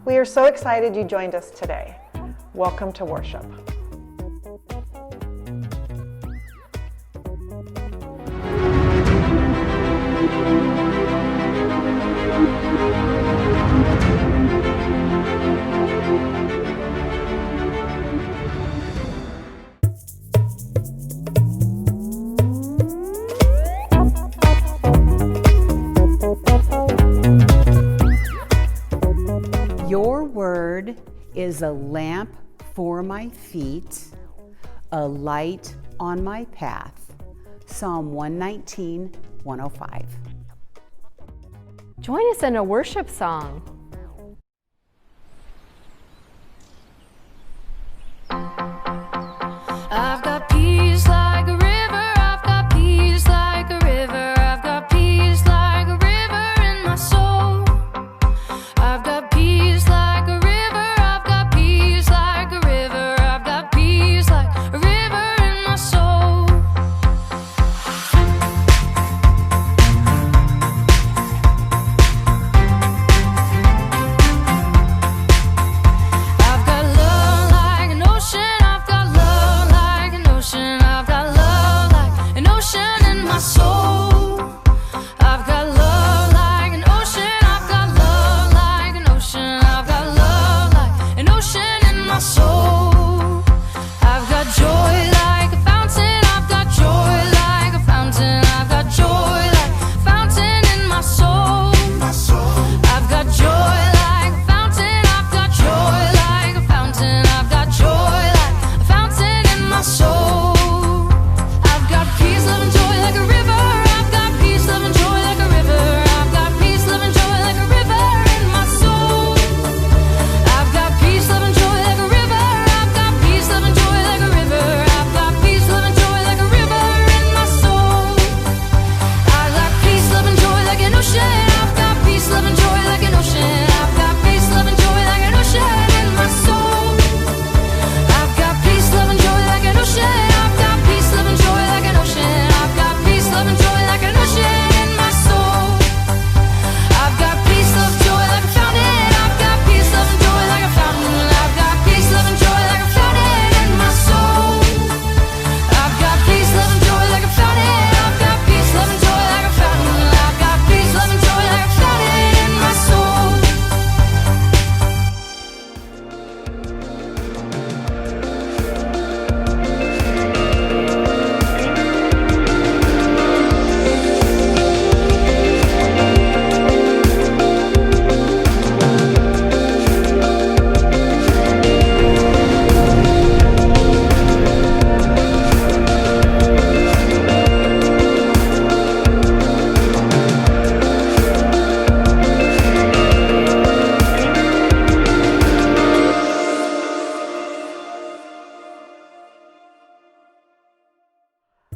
We are so excited you joined us today. Welcome to worship. Your word is a lamp for my feet, a light on my path. Psalm 119, 105. Join us in a worship song. I've got peace like a river, I've got peace like a river, I've got peace like a river in my soul. I've got peace like a river, I've got peace like a river, I've got peace like a river in my soul. I've got love like an ocean, I've got love like an ocean, I've got love like an ocean in my soul. I've got love like an ocean, I've got love like an ocean, I've got love like an ocean in my soul. I've got joy like a fountain, I've got joy like a fountain, I've got joy like a fountain in my soul. I've got joy like a fountain, I've got joy like a fountain, I've got joy like a fountain in my soul. I've got peace, love, and joy like a river, I've got peace, love, and joy like a river, I've got peace, love, and joy like a river in my soul. I've got peace, love, and joy like a river, I've got peace, love, and joy like a river, I've got peace, love, and joy like a river in my soul. I've got peace, love, and joy like an ocean, I've got peace, love, and joy like an ocean, I've got peace, love, and joy like an ocean in my soul. I've got peace, love, and joy like an ocean, I've got peace, love, and joy like an ocean, I've got peace, love, and joy like an ocean in my soul. I've got peace, love, joy like a fountain, I've got peace, love, and joy like a fountain, I've got peace, love, and joy like a fountain in my soul. I've got peace, love, and joy like a fountain, I've got peace, love, and joy like a fountain, I've got peace, love, and joy like a fountain in my soul.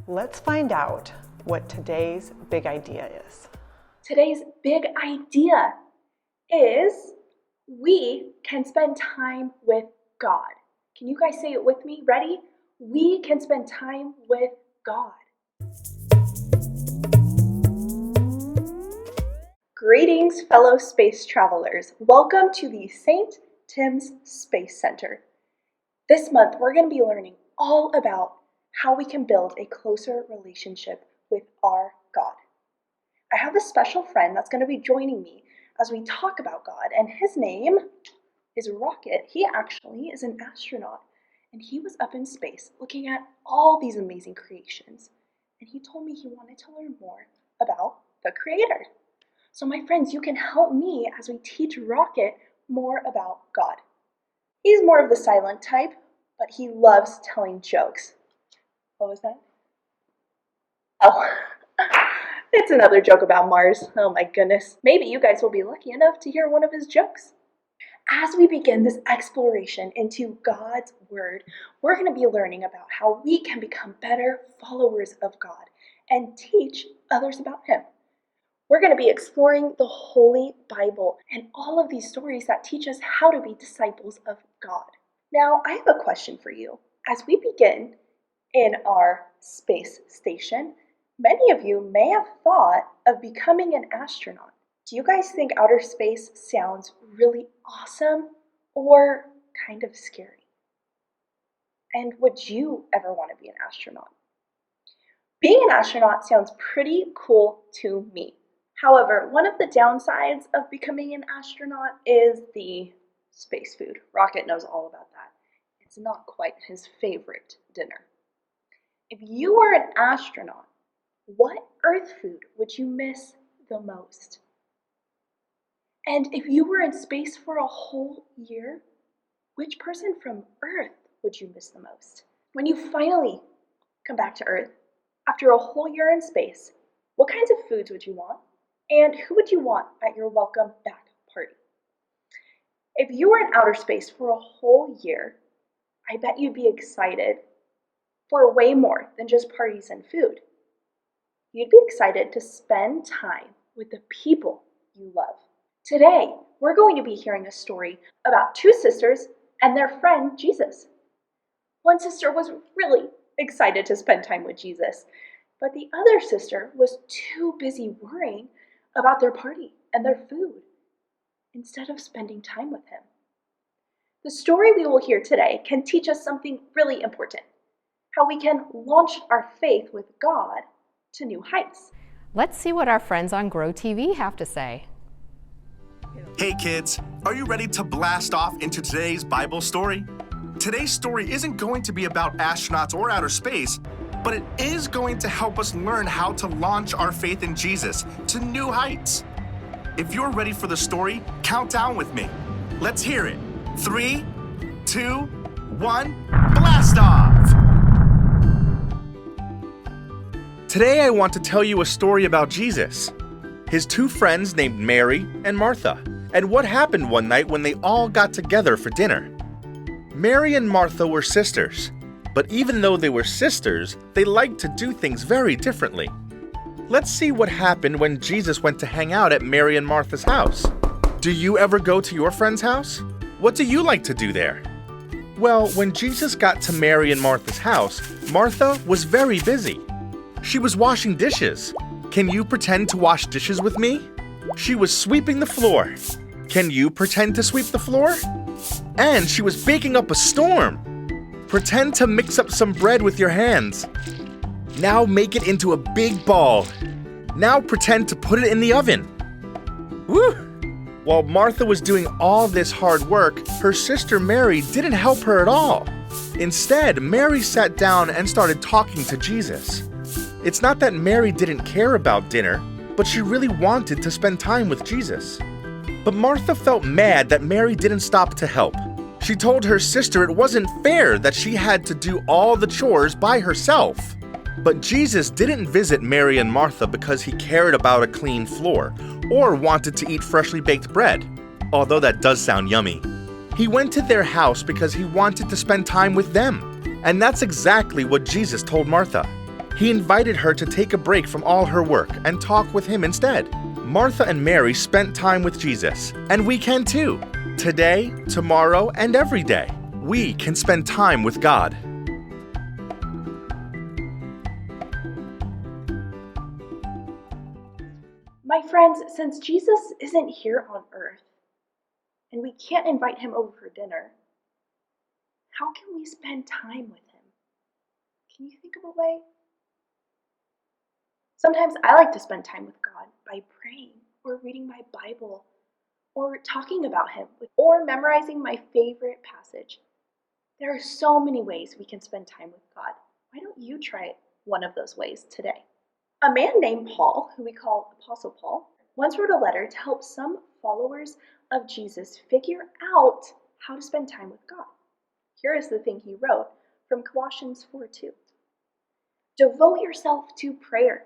Let's find out what today's big idea is. Today's big idea is we can spend time with God. Can you guys say it with me? Ready? We can spend time with God. Greetings, fellow space travelers. Welcome to the St. Tim's Space Center. This month, we're going to be learning all about how we can build a closer relationship with our God. I have a special friend that's going to be joining me as we talk about God, and his name is Rocket. He actually is an astronaut, and he was up in space looking at all these amazing creations, and he told me he wanted to learn more about the Creator. So my friends, you can help me as we teach Rocket more about God. He's more of the silent type, but he loves telling jokes. What was that? Oh, it's another joke about Mars. Oh my goodness. Maybe you guys will be lucky enough to hear one of his jokes. As we begin this exploration into God's Word, we're going to be learning about how we can become better followers of God and teach others about Him. We're going to be exploring the Holy Bible and all of these stories that teach us how to be disciples of God. Now, I have a question for you. As we begin in our space station, many of you may have thought of becoming an astronaut. Do you guys think outer space sounds really awesome or kind of scary? And would you ever want to be an astronaut? Being an astronaut sounds pretty cool to me. However, one of the downsides of becoming an astronaut is the space food. Rocket knows all about that. It's not quite his favorite dinner. If you were an astronaut, what Earth food would you miss the most? And if you were in space for a whole year, which person from Earth would you miss the most? When you finally come back to Earth, after a whole year in space, what kinds of foods would you want? And who would you want at your welcome back party? If you were in outer space for a whole year, I bet you'd be excited for way more than just parties and food. You'd be excited to spend time with the people you love. Today, we're going to be hearing a story about two sisters and their friend Jesus. One sister was really excited to spend time with Jesus, but the other sister was too busy worrying about their party and their food instead of spending time with him. The story we will hear today can teach us something really important: how we can launch our faith with God to new heights. Let's see what our friends on Grow TV have to say. Hey kids, are you ready to blast off into today's Bible story? Today's story isn't going to be about astronauts or outer space, but it is going to help us learn how to launch our faith in Jesus to new heights. If you're ready for the story, count down with me. Let's hear it. 3, 2, 1, blast off! Today I want to tell you a story about Jesus, his two friends named Mary and Martha, and what happened one night when they all got together for dinner. Mary and Martha were sisters, but even though they were sisters, they liked to do things very differently. Let's see what happened when Jesus went to hang out at Mary and Martha's house. Do you ever go to your friend's house? What do you like to do there? Well, when Jesus got to Mary and Martha's house, Martha was very busy. She was washing dishes. Can you pretend to wash dishes with me? She was sweeping the floor. Can you pretend to sweep the floor? And she was baking up a storm. Pretend to mix up some bread with your hands. Now make it into a big ball. Now pretend to put it in the oven. Woo! While Martha was doing all this hard work, her sister Mary didn't help her at all. Instead, Mary sat down and started talking to Jesus. It's not that Mary didn't care about dinner, but she really wanted to spend time with Jesus. But Martha felt mad that Mary didn't stop to help. She told her sister it wasn't fair that she had to do all the chores by herself. But Jesus didn't visit Mary and Martha because he cared about a clean floor or wanted to eat freshly baked bread, although that does sound yummy. He went to their house because he wanted to spend time with them. And that's exactly what Jesus told Martha. He invited her to take a break from all her work and talk with him instead. Martha and Mary spent time with Jesus, and we can too. Today, tomorrow, and every day, we can spend time with God. My friends, since Jesus isn't here on earth, and we can't invite him over for dinner, how can we spend time with him? Can you think of a way? Sometimes I like to spend time with God by praying or reading my Bible or talking about him or memorizing my favorite passage. There are so many ways we can spend time with God. Why don't you try one of those ways today? A man named Paul, who we call Apostle Paul, once wrote a letter to help some followers of Jesus figure out how to spend time with God. Here is the thing he wrote from Colossians 4:2. Devote yourself to prayer,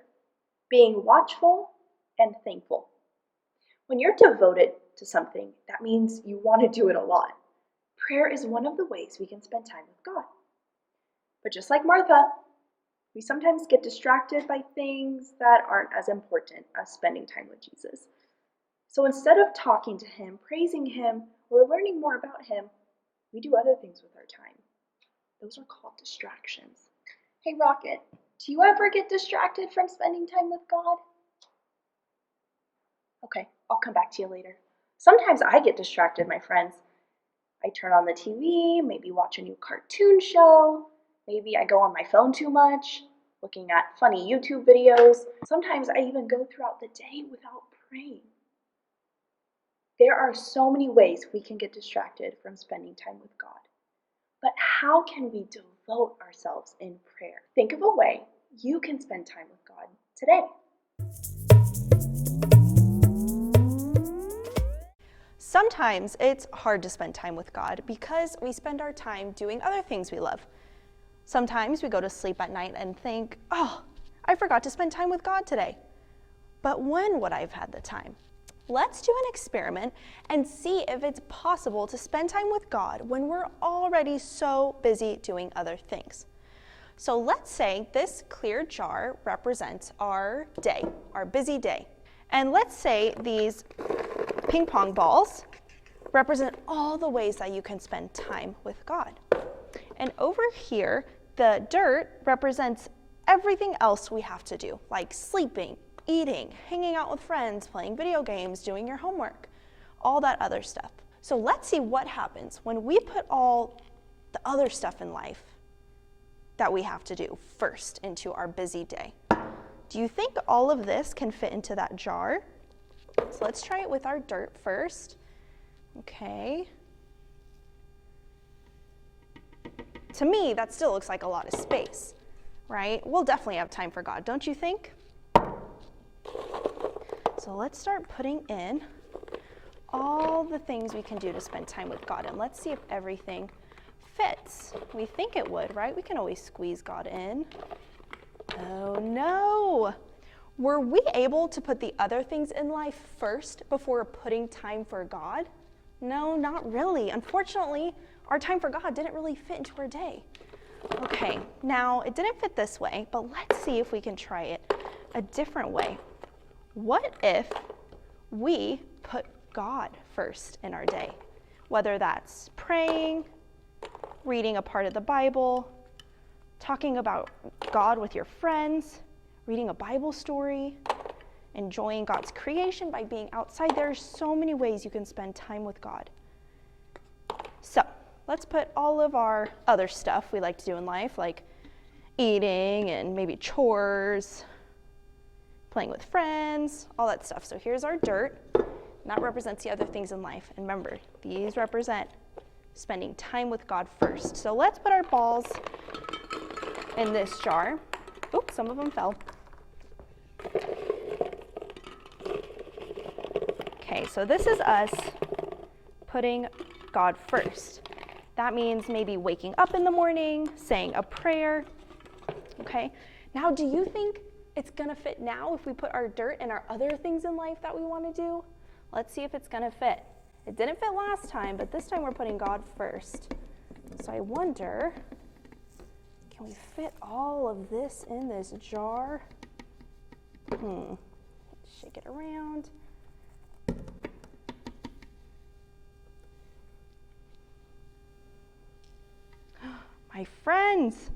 being watchful and thankful. When you're devoted to something, that means you want to do it a lot. Prayer is one of the ways we can spend time with God. But just like Martha, we sometimes get distracted by things that aren't as important as spending time with Jesus. So instead of talking to him, praising him, or learning more about him, we do other things with our time. Those are called distractions. Hey, Rocket, do you ever get distracted from spending time with God? Okay, I'll come back to you later. Sometimes I get distracted, my friends. I turn on the TV, maybe watch a new cartoon show. Maybe I go on my phone too much, looking at funny YouTube videos. Sometimes I even go throughout the day without praying. There are so many ways we can get distracted from spending time with God. But how can we devote ourselves in prayer? Think of a way you can spend time with God today. Sometimes it's hard to spend time with God because we spend our time doing other things we love. Sometimes we go to sleep at night and think, oh, I forgot to spend time with God today. But when would I have had the time? Let's do an experiment and see if it's possible to spend time with God when we're already so busy doing other things. So let's say this clear jar represents our day, our busy day. And let's say these ping pong balls represent all the ways that you can spend time with God. And over here, the dirt represents everything else we have to do, like sleeping, eating, hanging out with friends, playing video games, doing your homework, all that other stuff. So let's see what happens when we put all the other stuff in life that we have to do first into our busy day. Do you think all of this can fit into that jar? So let's try it with our dirt first. Okay. To me, that still looks like a lot of space, right? We'll definitely have time for God, don't you think? So let's start putting in all the things we can do to spend time with God, and let's see if everything fits. We think it would, right? We can always squeeze God in. Oh no! Were we able to put the other things in life first before putting time for God? No, not really. Unfortunately, our time for God didn't really fit into our day. Okay, now it didn't fit this way, but let's see if we can try it a different way. What if we put God first in our day? Whether that's praying, reading a part of the Bible, talking about God with your friends, reading a Bible story, enjoying God's creation by being outside. There's so many ways you can spend time with God. So let's put all of our other stuff we like to do in life, like eating and maybe chores, playing with friends, all that stuff. So here's our dirt, and that represents the other things in life. And remember, these represent spending time with God first. So let's put our balls in this jar. Oops, some of them fell. Okay, so this is us putting God first. That means maybe waking up in the morning, saying a prayer. Okay, now do you think it's gonna fit now if we put our dirt and our other things in life that we wanna do? Let's see if it's gonna fit. It didn't fit last time, but this time we're putting God first. So I wonder, can we fit all of this in this jar? Shake it around. My friends,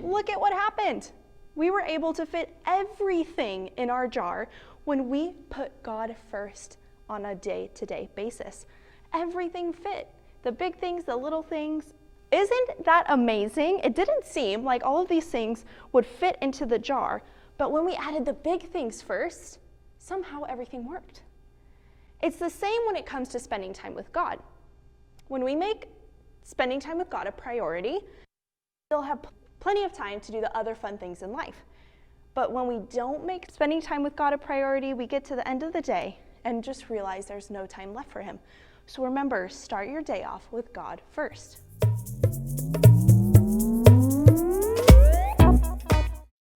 look at what happened. We were able to fit everything in our jar when we put God first on a day-to-day basis. Everything fit. The big things, the little things. Isn't that amazing? It didn't seem like all of these things would fit into the jar, but when we added the big things first, somehow everything worked. It's the same when it comes to spending time with God. When we make spending time with God a priority, we'll have plenty of time to do the other fun things in life. But when we don't make spending time with God a priority, we get to the end of the day and just realize there's no time left for him. So remember, start your day off with God first.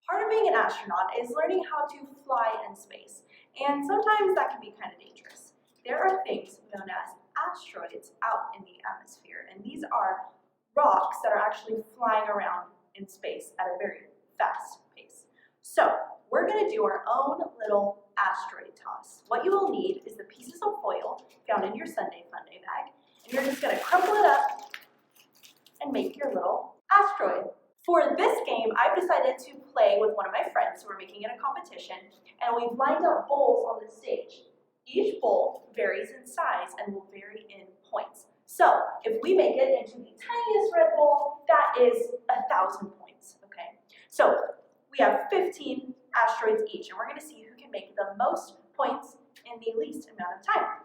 Part of being an astronaut is learning how to fly in space, and sometimes that can be kind of dangerous. There are things known as asteroids out in the atmosphere, and these are rocks that are actually flying around in space at a very fast pace. So we're going to do our own little asteroid toss. What you will need is the pieces of foil found in your Sunday Funday bag, and you're just going to crumple it up and make your little asteroid. For this game, I've decided to play with one of my friends, so we're making it a competition, and we've lined up bowls on the stage. Each bowl varies in size and will vary in points. So if we make it into the tiniest red bowl, that is 1,000 points, okay? So we have 15 asteroids each, and we're gonna see who can make the most points in the least amount of time.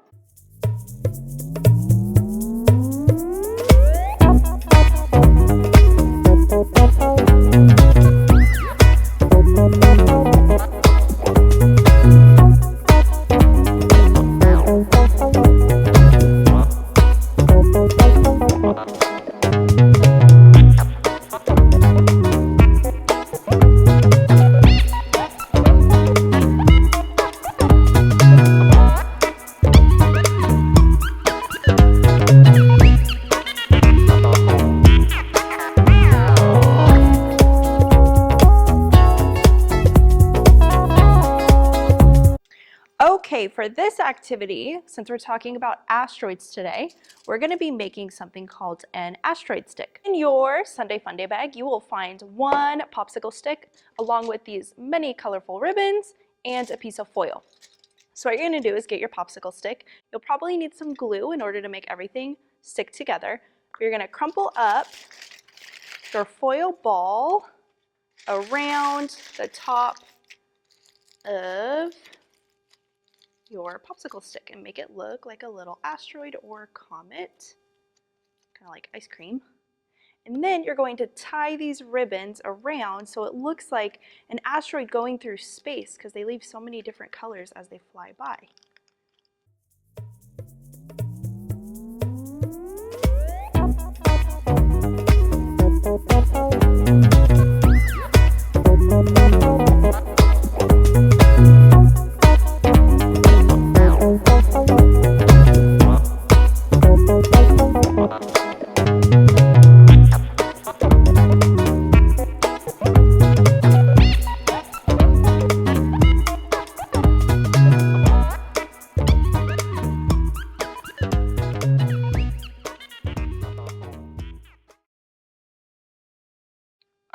Okay, for this activity, since we're talking about asteroids today, we're going to be making something called an asteroid stick. In your Sunday Funday bag, you will find one popsicle stick along with these many colorful ribbons and a piece of foil. So what you're going to do is get your popsicle stick. You'll probably need some glue in order to make everything stick together. You're going to crumple up your foil ball around the top of your popsicle stick and make it look like a little asteroid or comet, kind of like ice cream. And then you're going to tie these ribbons around so it looks like an asteroid going through space because they leave so many different colors as they fly by.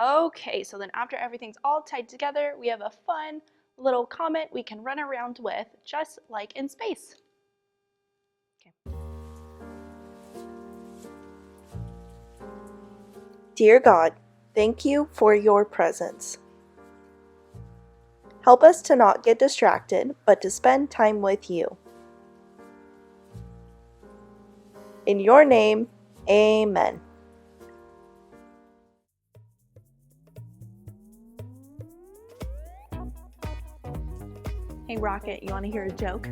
Okay, so then after everything's all tied together, we have a fun little comet we can run around with, just like in space. Okay. Dear God, thank you for your presence. Help us to not get distracted, but to spend time with you. In your name, amen. Hey Rocket, you want to hear a joke?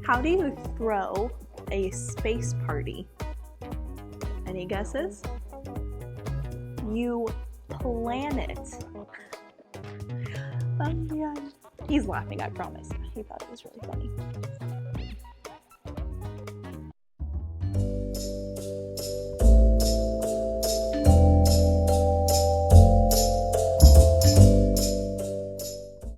How do you throw a space party? Any guesses? You plan it. Yeah. He's laughing, I promise. He thought it was really funny.